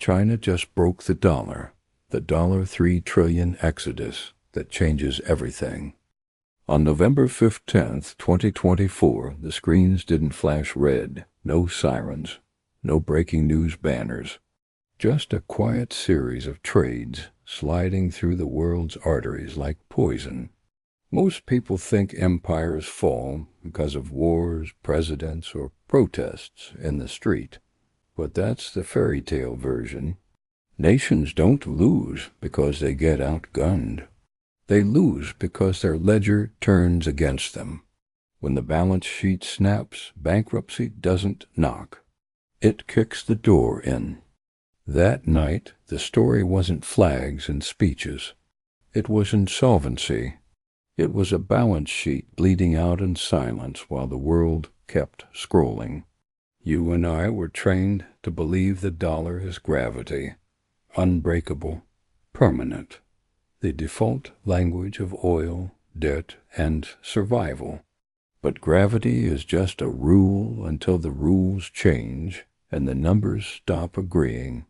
China just broke the dollar 3 trillion exodus that changes everything. On November 15th, 2024, the screens didn't flash red, no sirens, no breaking news banners, just a quiet series of trades sliding through the world's arteries like poison. Most people think empires fall because of wars, presidents, or protests in the street. But that's the fairy tale version. Nations don't lose because they get outgunned. They lose because their ledger turns against them. When the balance sheet snaps, bankruptcy doesn't knock. It kicks the door in. That night, the story wasn't flags and speeches. It was insolvency. It was a balance sheet bleeding out in silence while the world kept scrolling. You and I were trained to believe the dollar is gravity, unbreakable, permanent, the default language of oil, debt, and survival. But gravity is just a rule until the rules change and the numbers stop agreeing.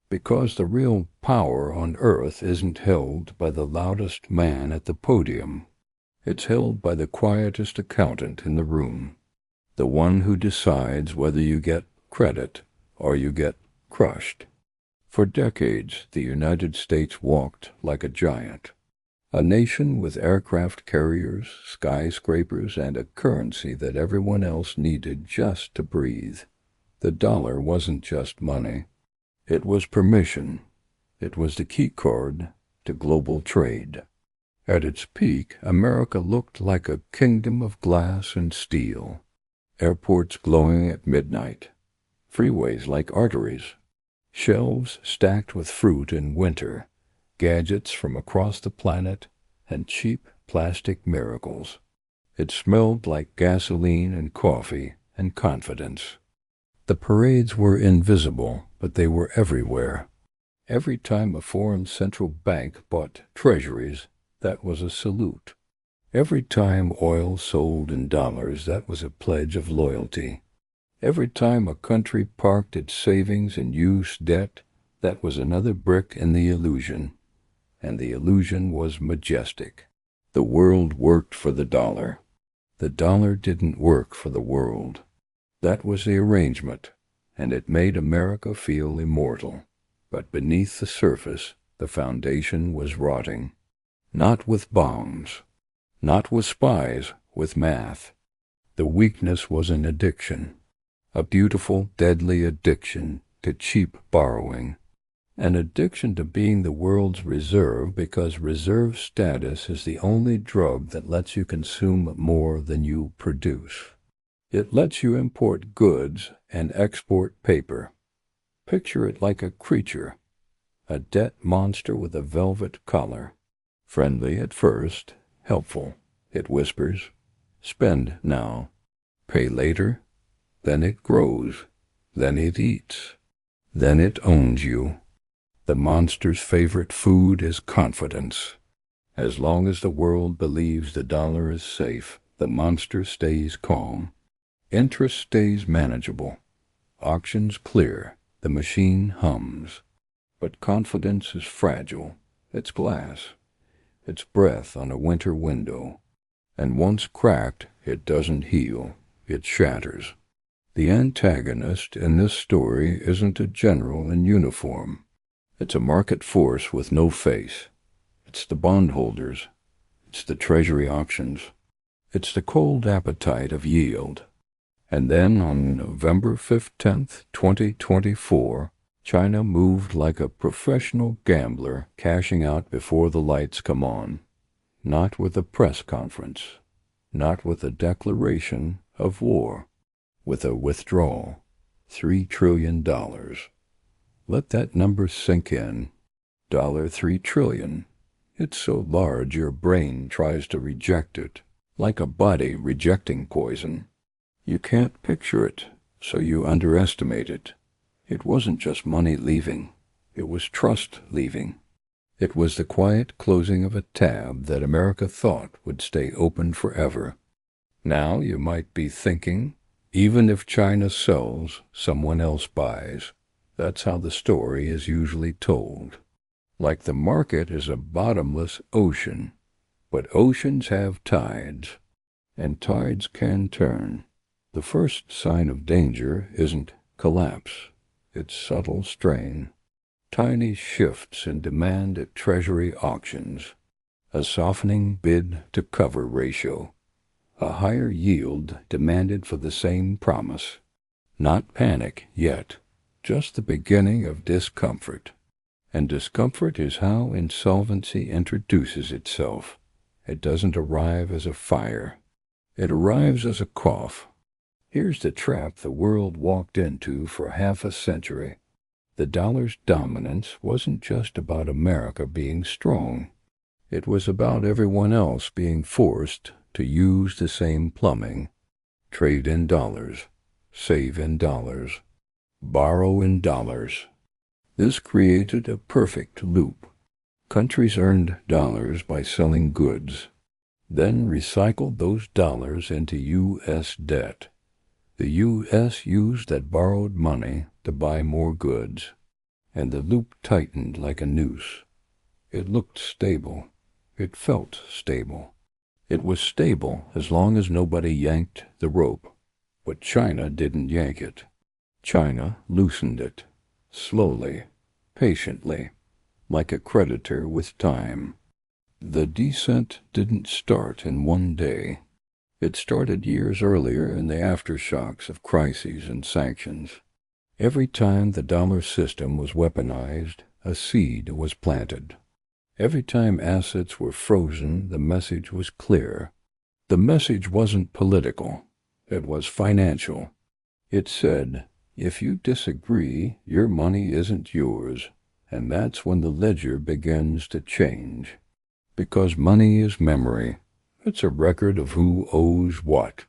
Because the real power on earth isn't held by the loudest man at the podium. It's held by the quietest accountant in the room, the one who decides whether you get credit or you get crushed. For decades, the United States walked like a giant, a nation with aircraft carriers, skyscrapers, and a currency that everyone else needed just to breathe. The dollar wasn't just money. It was permission. It was the key card to global trade. At its peak, America looked like a kingdom of glass and steel. Airports glowing at midnight. Freeways like arteries. Shelves stacked with fruit in winter. Gadgets from across the planet, and cheap plastic miracles. It smelled like gasoline and coffee and confidence. The parades were invisible, but they were everywhere. Every time a foreign central bank bought treasuries, that was a salute. Every time oil sold in dollars, that was a pledge of loyalty. Every time a country parked its savings in used debt, that was another brick in the illusion. And the illusion was majestic. The world worked for the dollar. The dollar didn't work for the world. That was the arrangement, and it made America feel immortal. But beneath the surface, the foundation was rotting. Not with bombs, not with spies, with math. The weakness was an addiction, a beautiful, deadly addiction to cheap borrowing. An addiction to being the world's reserve because reserve status is the only drug that lets you consume more than you produce. It lets you import goods and export paper. Picture it like a creature, a debt monster with a velvet collar. Friendly at first, helpful. It whispers, spend now, pay later. Then it grows. Then it eats. Then it owns you. The monster's favorite food is confidence. As long as the world believes the dollar is safe, the monster stays calm. Interest stays manageable. Auctions clear. The machine hums. But confidence is fragile. It's glass. It's breath on a winter window. And once cracked, it doesn't heal. It shatters. The antagonist in this story isn't a general in uniform. It's a market force with no face. It's the bondholders. It's the treasury auctions. It's the cold appetite of yield. And then on November 15th, 2024, China moved like a professional gambler cashing out before the lights come on. Not with a press conference. Not with a declaration of war. With a withdrawal. $3 trillion. Let that number sink in. $3 trillion. It's so large your brain tries to reject it, like a body rejecting poison. You can't picture it, so you underestimate it. It wasn't just money leaving. It was trust leaving. It was the quiet closing of a tab that America thought would stay open forever. Now you might be thinking, even if China sells, someone else buys. That's how the story is usually told. Like the market is a bottomless ocean, but oceans have tides, and tides can turn. The first sign of danger isn't collapse, it's subtle strain. Tiny shifts in demand at Treasury auctions, a softening bid-to-cover ratio, a higher yield demanded for the same promise. Not panic yet, just the beginning of discomfort. And discomfort is how insolvency introduces itself. It doesn't arrive as a fire. It arrives as a cough. Here's the trap the world walked into for half a century. The dollar's dominance wasn't just about America being strong. It was about everyone else being forced to use the same plumbing. Trade in dollars, save in dollars, borrow in dollars. This created a perfect loop. Countries earned dollars by selling goods, then recycled those dollars into U.S. debt. The U.S. used that borrowed money to buy more goods, and the loop tightened like a noose. It looked stable. It felt stable. It was stable as long as nobody yanked the rope. But China didn't yank it. China loosened it, slowly, patiently, like a creditor with time. The descent didn't start in one day. It started years earlier in the aftershocks of crises and sanctions. Every time the dollar system was weaponized, a seed was planted. Every time assets were frozen, the message was clear. The message wasn't political. It was financial. It said, if you disagree, your money isn't yours. And that's when the ledger begins to change. Because money is memory. It's a record of who owes what.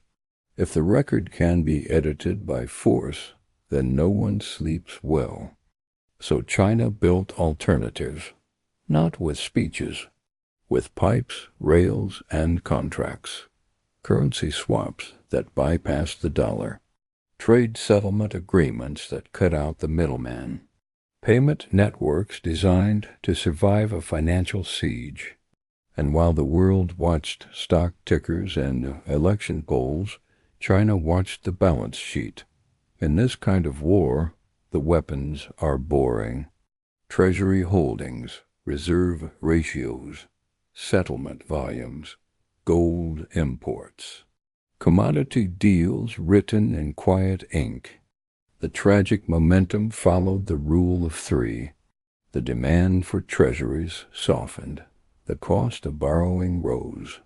If the record can be edited by force, then no one sleeps well. So China built alternatives, not with speeches, with pipes, rails, and contracts. Currency swaps that bypass the dollar. Trade settlement agreements that cut out the middleman. Payment networks designed to survive a financial siege. And while the world watched stock tickers and election polls, China watched the balance sheet. In this kind of war, the weapons are boring. Treasury holdings, reserve ratios, settlement volumes, gold imports. Commodity deals written in quiet ink. The tragic momentum followed the rule of three. The demand for treasuries softened. The cost of borrowing rose.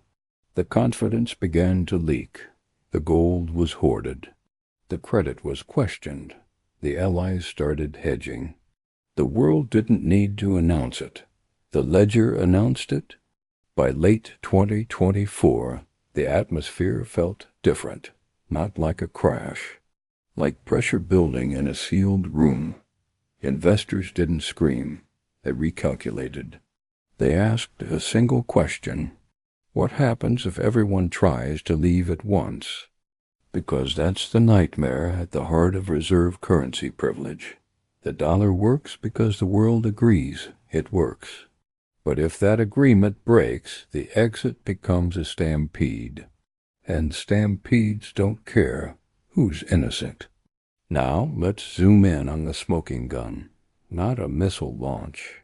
The confidence began to leak. The gold was hoarded. The credit was questioned. The allies started hedging. The world didn't need to announce it. The ledger announced it. By late 2024, the atmosphere felt different, not like a crash. Like pressure building in a sealed room. Investors didn't scream. They recalculated. They asked a single question. What happens if everyone tries to leave at once? Because that's the nightmare at the heart of reserve currency privilege. The dollar works because the world agrees it works. But if that agreement breaks, the exit becomes a stampede. And stampedes don't care who's innocent. Now let's zoom in on the smoking gun. Not a missile launch.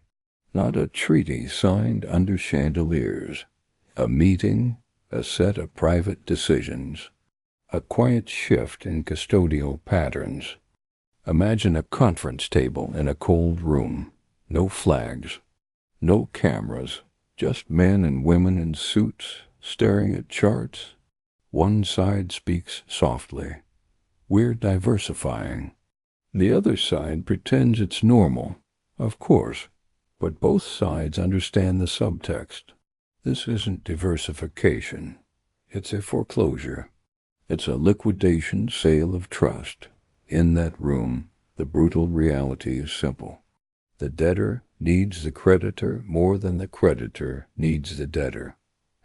Not a treaty signed under chandeliers. A meeting, a set of private decisions. A quiet shift in custodial patterns. Imagine a conference table in a cold room. No flags. No cameras. Just men and women in suits staring at charts. One side speaks softly. We're diversifying. The other side pretends it's normal, of course, but both sides understand the subtext. This isn't diversification. It's a foreclosure. It's a liquidation sale of trust. In that room, the brutal reality is simple. The debtor needs the creditor more than the creditor needs the debtor,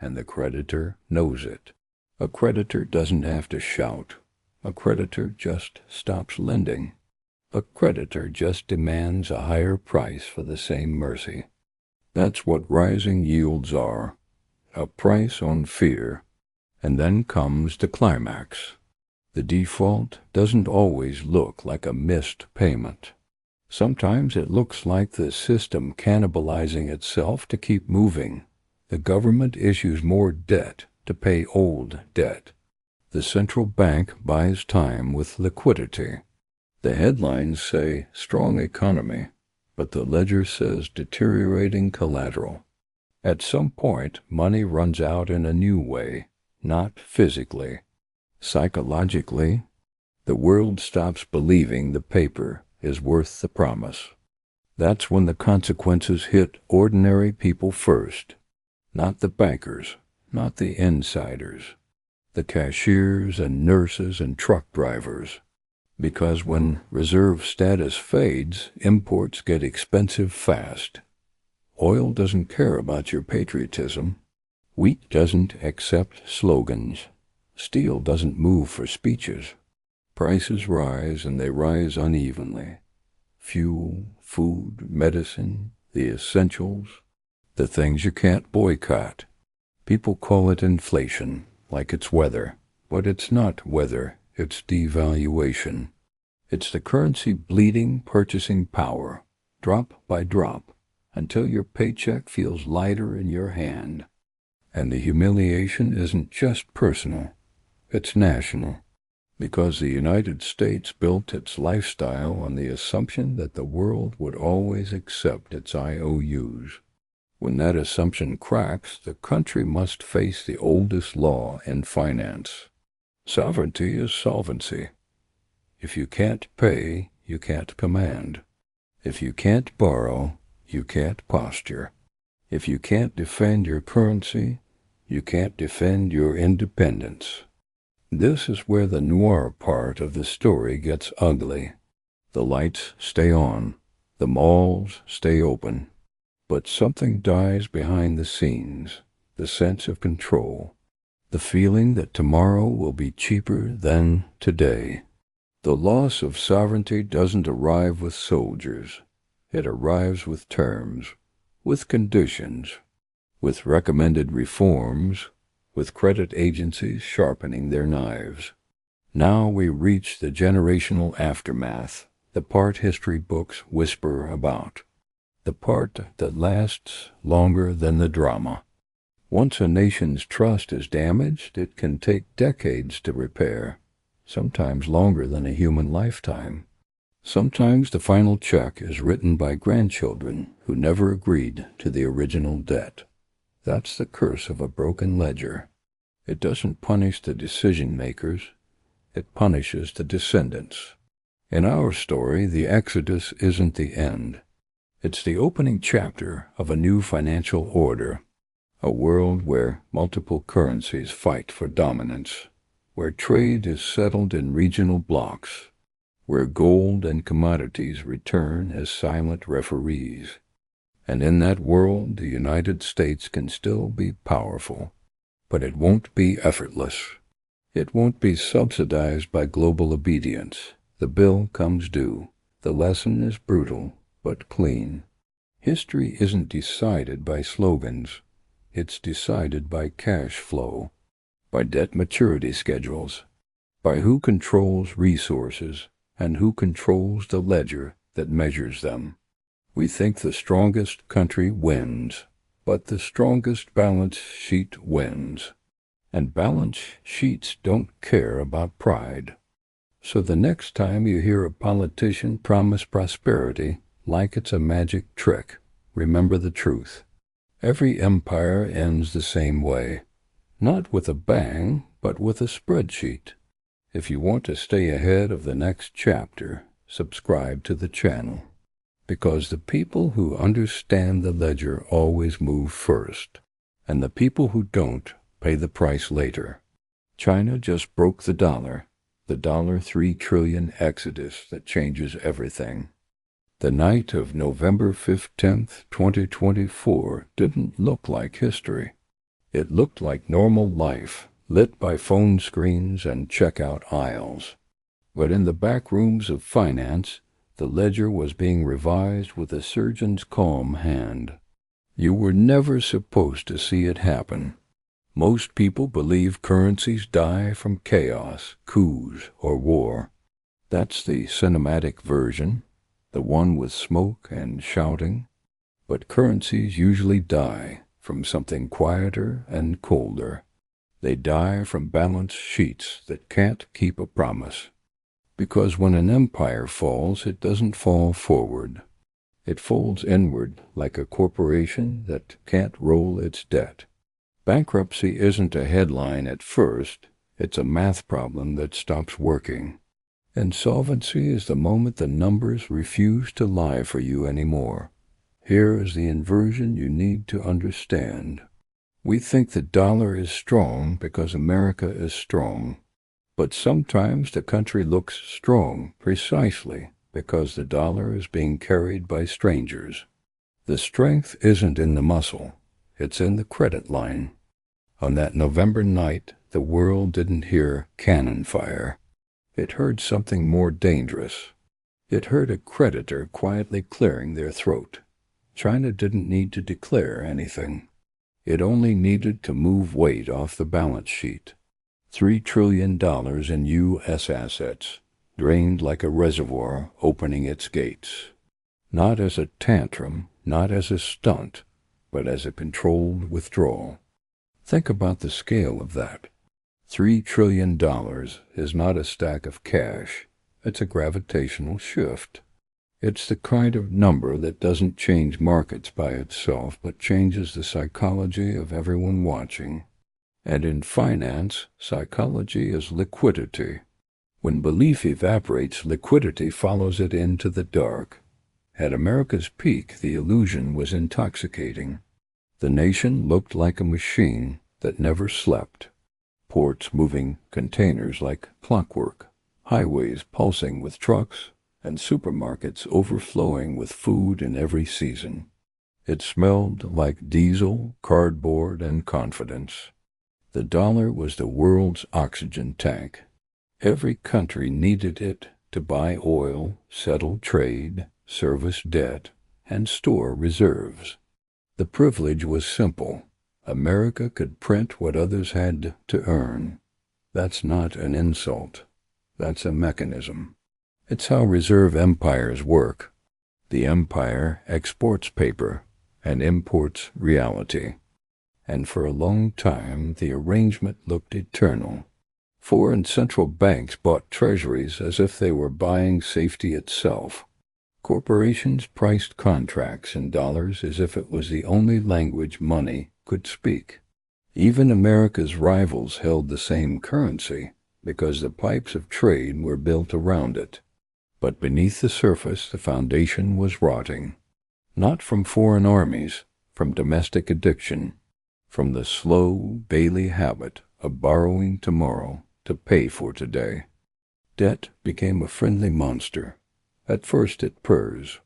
and the creditor knows it. A creditor doesn't have to shout. A creditor just stops lending. A creditor just demands a higher price for the same mercy. That's what rising yields are, a price on fear. And then comes the climax. The default doesn't always look like a missed payment. Sometimes it looks like the system cannibalizing itself to keep moving. The government issues more debt to pay old debt. The central bank buys time with liquidity. The headlines say strong economy, but the ledger says deteriorating collateral. At some point, money runs out in a new way, not physically. Psychologically, the world stops believing the paper is worth the promise. That's when the consequences hit ordinary people first, not the bankers, not the insiders, the cashiers and nurses and truck drivers. Because when reserve status fades, imports get expensive fast. Oil doesn't care about your patriotism. Wheat doesn't accept slogans. Steel doesn't move for speeches. Prices rise, and they rise unevenly. Fuel, food, medicine, the essentials, the things you can't boycott. People call it inflation, like it's weather. But it's not weather, it's devaluation. It's the currency bleeding purchasing power, drop by drop, until your paycheck feels lighter in your hand. And the humiliation isn't just personal, it's national. Because the United States built its lifestyle on the assumption that the world would always accept its IOUs. When that assumption cracks, the country must face the oldest law in finance. Sovereignty is solvency. If you can't pay, you can't command. If you can't borrow, you can't posture. If you can't defend your currency, you can't defend your independence. This is where the noir part of the story gets ugly. The lights stay on, the malls stay open, but something dies behind the scenes, the sense of control, the feeling that tomorrow will be cheaper than today. The loss of sovereignty doesn't arrive with soldiers. It arrives with terms, with conditions, with recommended reforms, with credit agencies sharpening their knives. Now we reach the generational aftermath, the part history books whisper about, the part that lasts longer than the drama. Once a nation's trust is damaged, it can take decades to repair, sometimes longer than a human lifetime. Sometimes the final check is written by grandchildren who never agreed to the original debt. That's the curse of a broken ledger. It doesn't punish the decision-makers, it punishes the descendants. In our story, the Exodus isn't the end. It's the opening chapter of a new financial order, a world where multiple currencies fight for dominance, where trade is settled in regional blocks, where gold and commodities return as silent referees. And in that world, the United States can still be powerful, but it won't be effortless. It won't be subsidized by global obedience. The bill comes due. The lesson is brutal, but clean. History isn't decided by slogans. It's decided by cash flow, by debt maturity schedules, by who controls resources and who controls the ledger that measures them. We think the strongest country wins, but the strongest balance sheet wins. And balance sheets don't care about pride. So the next time you hear a politician promise prosperity like it's a magic trick, remember the truth. Every empire ends the same way, not with a bang, but with a spreadsheet. If you want to stay ahead of the next chapter, subscribe to the channel. Because the people who understand the ledger always move first, and the people who don't pay the price later. China just broke the dollar $3 trillion exodus that changes everything. The night of November 15th, 2024 didn't look like history. It looked like normal life, lit by phone screens and checkout aisles. But in the back rooms of finance, The ledger was being revised with a surgeon's calm hand. You were never supposed to see it happen. Most people believe currencies die from chaos, coups, or war. That's the cinematic version, the one with smoke and shouting. But currencies usually die from something quieter and colder. They die from balance sheets that can't keep a promise. Because when an empire falls, it doesn't fall forward. It folds inward like a corporation that can't roll its debt. Bankruptcy isn't a headline at first. It's a math problem that stops working. Insolvency is the moment the numbers refuse to lie for you anymore. Here is the inversion you need to understand. We think the dollar is strong because America is strong. But sometimes the country looks strong precisely because the dollar is being carried by strangers. The strength isn't in the muscle, it's in the credit line. On that November night, the world didn't hear cannon fire. It heard something more dangerous. It heard a creditor quietly clearing their throat. China didn't need to declare anything. It only needed to move weight off the balance sheet. $3 trillion in U.S. assets, drained like a reservoir opening its gates. Not as a tantrum, not as a stunt, but as a controlled withdrawal. Think about the scale of that. $3 trillion is not a stack of cash. It's a gravitational shift. It's the kind of number that doesn't change markets by itself, but changes the psychology of everyone watching. And in finance, psychology is liquidity. When belief evaporates, liquidity follows it into the dark. At America's peak, the illusion was intoxicating. The nation looked like a machine that never slept. Ports moving containers like clockwork, highways pulsing with trucks, and supermarkets overflowing with food in every season. It smelled like diesel, cardboard, and confidence. The dollar was the world's oxygen tank. Every country needed it to buy oil, settle trade, service debt, and store reserves. The privilege was simple. America could print what others had to earn. That's not an insult. That's a mechanism. It's how reserve empires work. The empire exports paper and imports reality. And for a long time, the arrangement looked eternal. Foreign central banks bought treasuries as if they were buying safety itself. Corporations priced contracts in dollars as if it was the only language money could speak. Even America's rivals held the same currency because the pipes of trade were built around it. But beneath the surface, the foundation was rotting. Not from foreign armies, from domestic addiction. From the slow, daily habit of borrowing tomorrow to pay for today. Debt became a friendly monster. At first it purrs.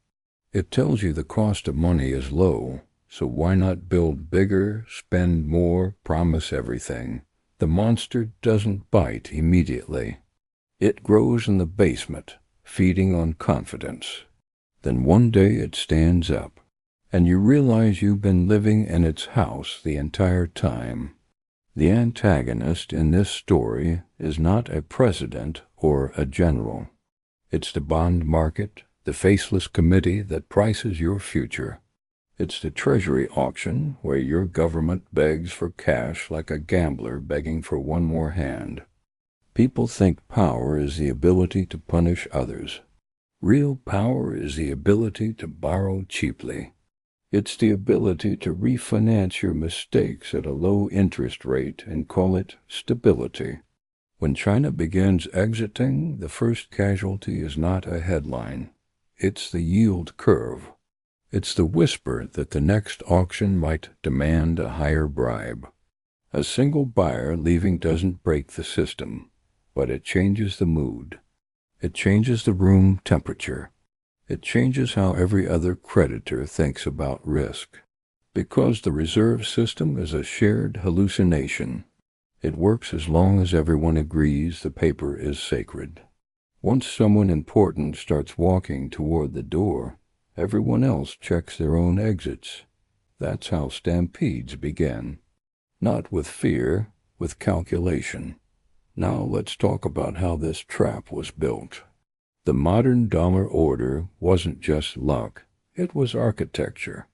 It tells you the cost of money is low, so why not build bigger, spend more, promise everything? The monster doesn't bite immediately. It grows in the basement, feeding on confidence. Then one day it stands up. And you realize you've been living in its house the entire time. The antagonist in this story is not a president or a general. It's the bond market, the faceless committee that prices your future. It's the treasury auction where your government begs for cash like a gambler begging for one more hand. People think power is the ability to punish others. Real power is the ability to borrow cheaply. It's the ability to refinance your mistakes at a low interest rate and call it stability. When China begins exiting, the first casualty is not a headline. It's the yield curve. It's the whisper that the next auction might demand a higher bribe. A single buyer leaving doesn't break the system, but it changes the mood. It changes the room temperature. It changes how every other creditor thinks about risk. Because the reserve system is a shared hallucination. It works as long as everyone agrees the paper is sacred. Once someone important starts walking toward the door, everyone else checks their own exits. That's how stampedes begin. Not with fear, with calculation. Now let's talk about how this trap was built. The modern dollar order wasn't just luck, it was architecture.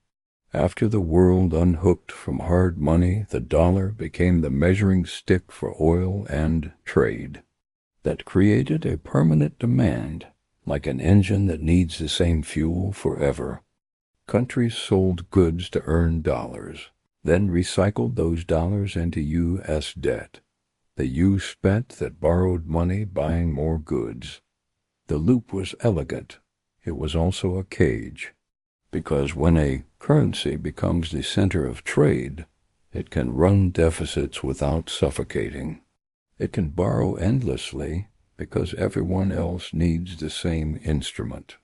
After the world unhooked from hard money, the dollar became the measuring stick for oil and trade. That created a permanent demand, like an engine that needs the same fuel forever. Countries sold goods to earn dollars, then recycled those dollars into U.S. debt. The U spent that borrowed money buying more goods. The loop was elegant. It was also a cage, because when a currency becomes the center of trade, it can run deficits without suffocating. It can borrow endlessly because everyone else needs the same instrument.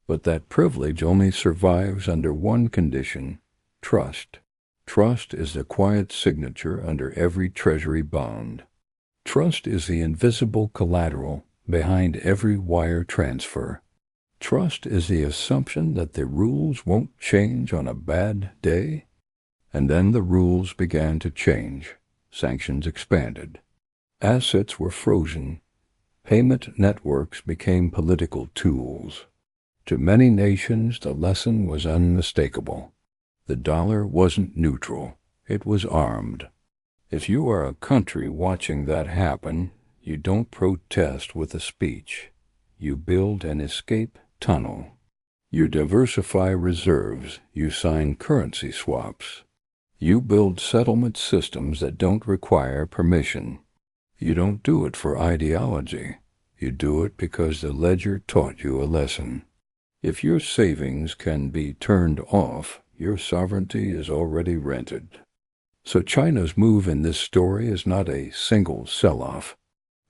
But that privilege only survives under one condition: trust. Trust is the quiet signature under every treasury bond. Trust is the invisible collateral behind every wire transfer. Trust is the assumption that the rules won't change on a bad day. And then the rules began to change. Sanctions expanded. Assets were frozen. Payment networks became political tools. To many nations, the lesson was unmistakable. The dollar wasn't neutral. It was armed. If you are a country watching that happen, you don't protest with a speech. You build an escape tunnel. You diversify reserves. You sign currency swaps. You build settlement systems that don't require permission. You don't do it for ideology. You do it because the ledger taught you a lesson. If your savings can be turned off, your sovereignty is already rented. So China's move in this story is not a single sell-off.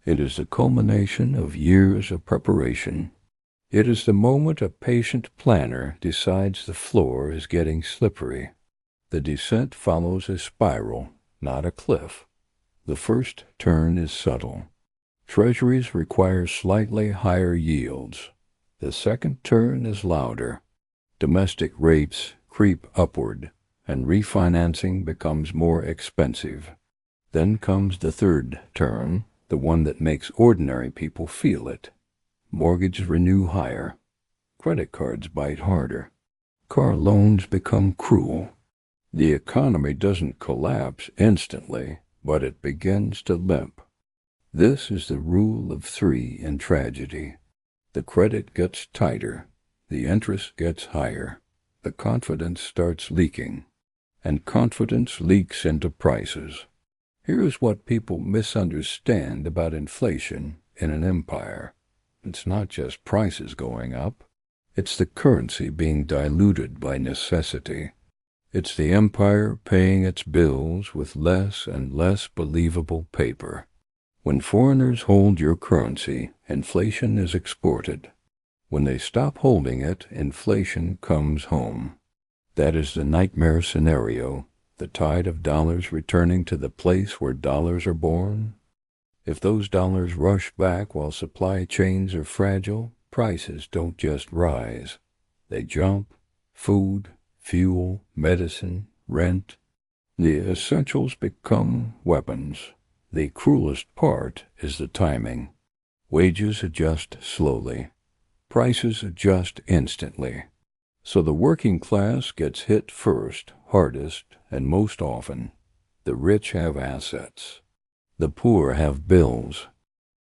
It is the culmination of years of preparation. It is the moment a patient planner decides the floor is getting slippery. The descent follows a spiral, not a cliff. The first turn is subtle. Treasuries require slightly higher yields. The second turn is louder. Domestic rates creep upward, and refinancing becomes more expensive. Then comes the third turn, the one that makes ordinary people feel it. Mortgages renew higher. Credit cards bite harder. Car loans become cruel. The economy doesn't collapse instantly, but it begins to limp. This is the rule of three in tragedy. The credit gets tighter, the interest gets higher, the confidence starts leaking, and confidence leaks into prices. Here's what people misunderstand about inflation in an empire. It's not just prices going up. It's the currency being diluted by necessity. It's the empire paying its bills with less and less believable paper. When foreigners hold your currency, inflation is exported. When they stop holding it, inflation comes home. That is the nightmare scenario, the tide of dollars returning to the place where dollars are born. If those dollars rush back while supply chains are fragile, prices don't just rise. They jump. Food, fuel, medicine, rent. The essentials become weapons. The cruelest part is the timing. Wages adjust slowly. Prices adjust instantly. So the working class gets hit first, hardest, and most often. The rich have assets. The poor have bills.